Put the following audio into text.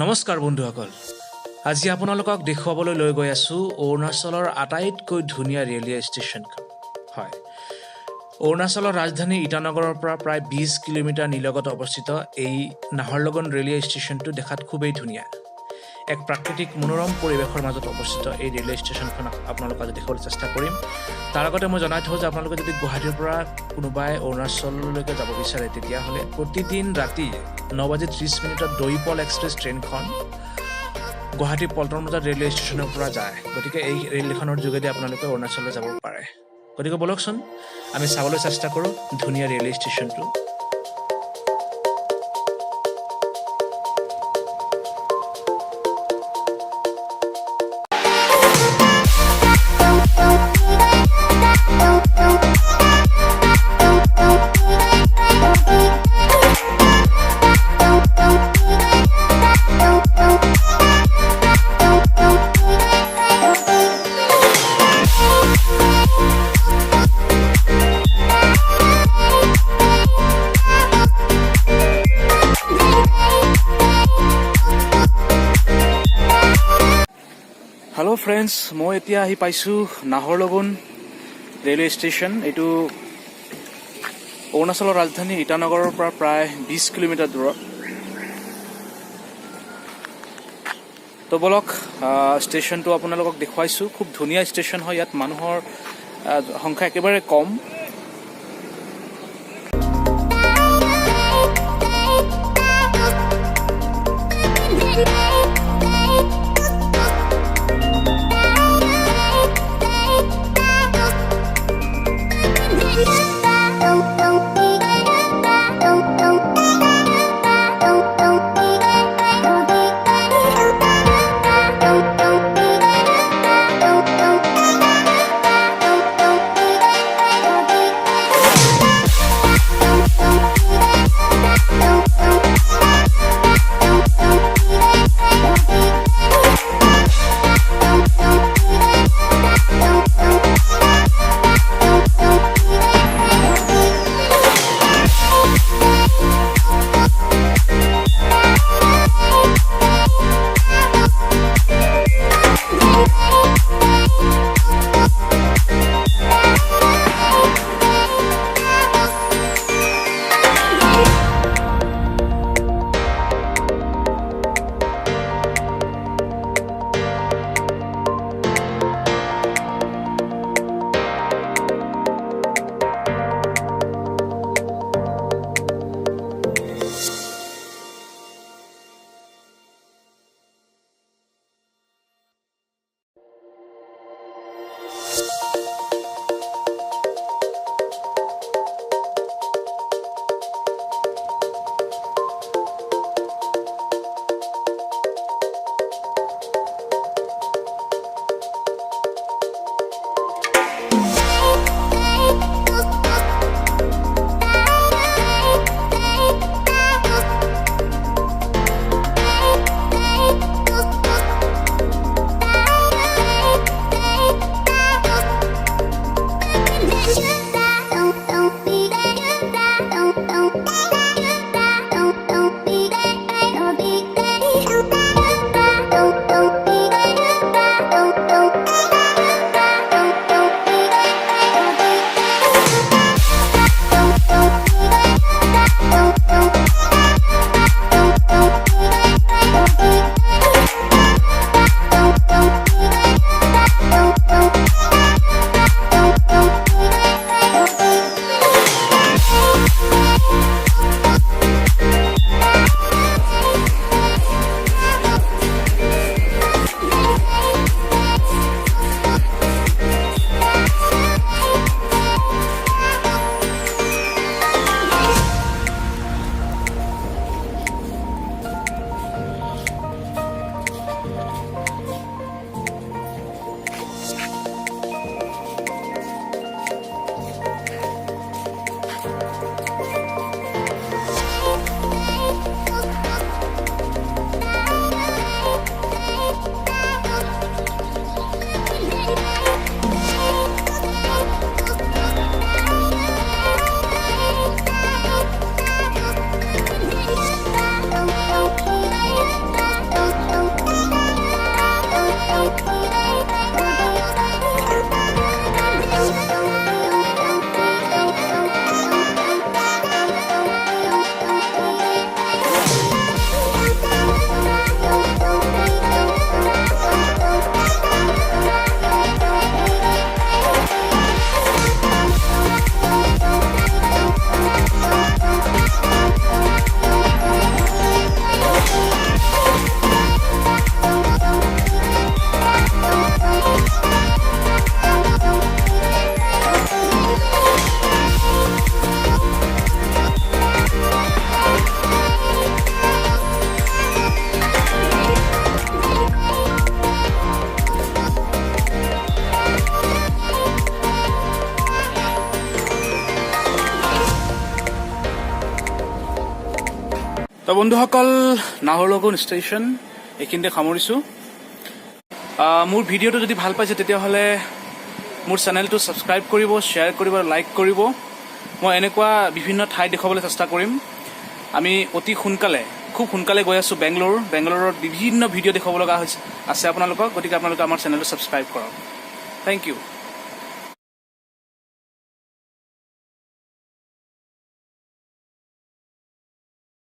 নমস্কাৰ বন্ধুসকল, আজি আপোনালোকক দেখুৱাবলৈ লৈ গৈ আছো অৰুণাচলৰ আটাইতকৈ ধুনীয়া ৰেলৱে ষ্টেচনখন। হয়, অৰুণাচলৰ ৰাজধানী ইটানগৰৰ পৰা প্ৰায় 20 কিলোমিটাৰ নিলগত অৱস্থিত এই নাহৰলগুন ৰেলৱে ষ্টেচনটো দেখাত খুবেই ধুনীয়া। এক প্ৰাকৃতিক মনোৰম পৰিৱেশৰ মাজত অৱস্থিত এই ৰেলৱে ষ্টেচনখন আপোনালোকক আজি দেখুৱাবলৈ চেষ্টা কৰিম। তাৰ আগতে মই জনাই থওঁ যে আপোনালোকে যদি গুৱাহাটীৰ পৰা কোনোবাই অৰুণাচললৈকে যাব বিচাৰে তেতিয়াহ'লে প্ৰতিদিন ৰাতি 9:30 দৈপল এক্সপ্ৰেছ ট্ৰেইনখন গুৱাহাটী পল্টন বজাৰ ৰেলৱে ষ্টেচনৰ পৰা যায়। গতিকে এই ৰেলখনৰ যোগেদি আপোনালোকে অৰুণাচললৈ যাব পাৰে। গতিকে বলকচোন আমি চাবলৈ চেষ্টা কৰোঁ ধুনীয়া ৰেলৱে ষ্টেচনটো। হেল্ল' ফ্ৰেণ্ডছ, মই এতিয়া আহি পাইছোঁ নাহৰলগুন ৰেলৱে ষ্টেচন। এইটো অৰুণাচলৰ ৰাজধানী ইটানগৰৰ পৰা প্ৰায় 20 কিলোমিটাৰ দূৰত। তো বলক ষ্টেচনটো আপোনালোকক দেখুৱাইছোঁ। খুব ধুনীয়া ষ্টেচন হয়, ইয়াত মানুহৰ সংখ্যা একেবাৰে কম। তো বন্ধুসকল নাহৰলগুন ষ্টেচন এইখিনিতে সামৰিছোঁ মোৰ ভিডিঅ'টো যদি ভাল পাইছে তেতিয়াহ'লে মোৰ চেনেলটো ছাবস্ক্ৰাইব কৰিব শ্বেয়াৰ কৰিব লাইক কৰিব মই এনেকুৱা বিভিন্ন ঠাই দেখুৱাবলৈ চেষ্টা কৰিম আমি অতি সোনকালে খুব সোনকালে গৈ আছোঁ বেংগলোৰত বিভিন্ন ভিডিঅ' দেখুৱাব লগা আছে আপোনালোকক গতিকে আপোনালোকে আমাৰ চেনেলটো ছাবস্ক্ৰাইব কৰক থেংক ইউ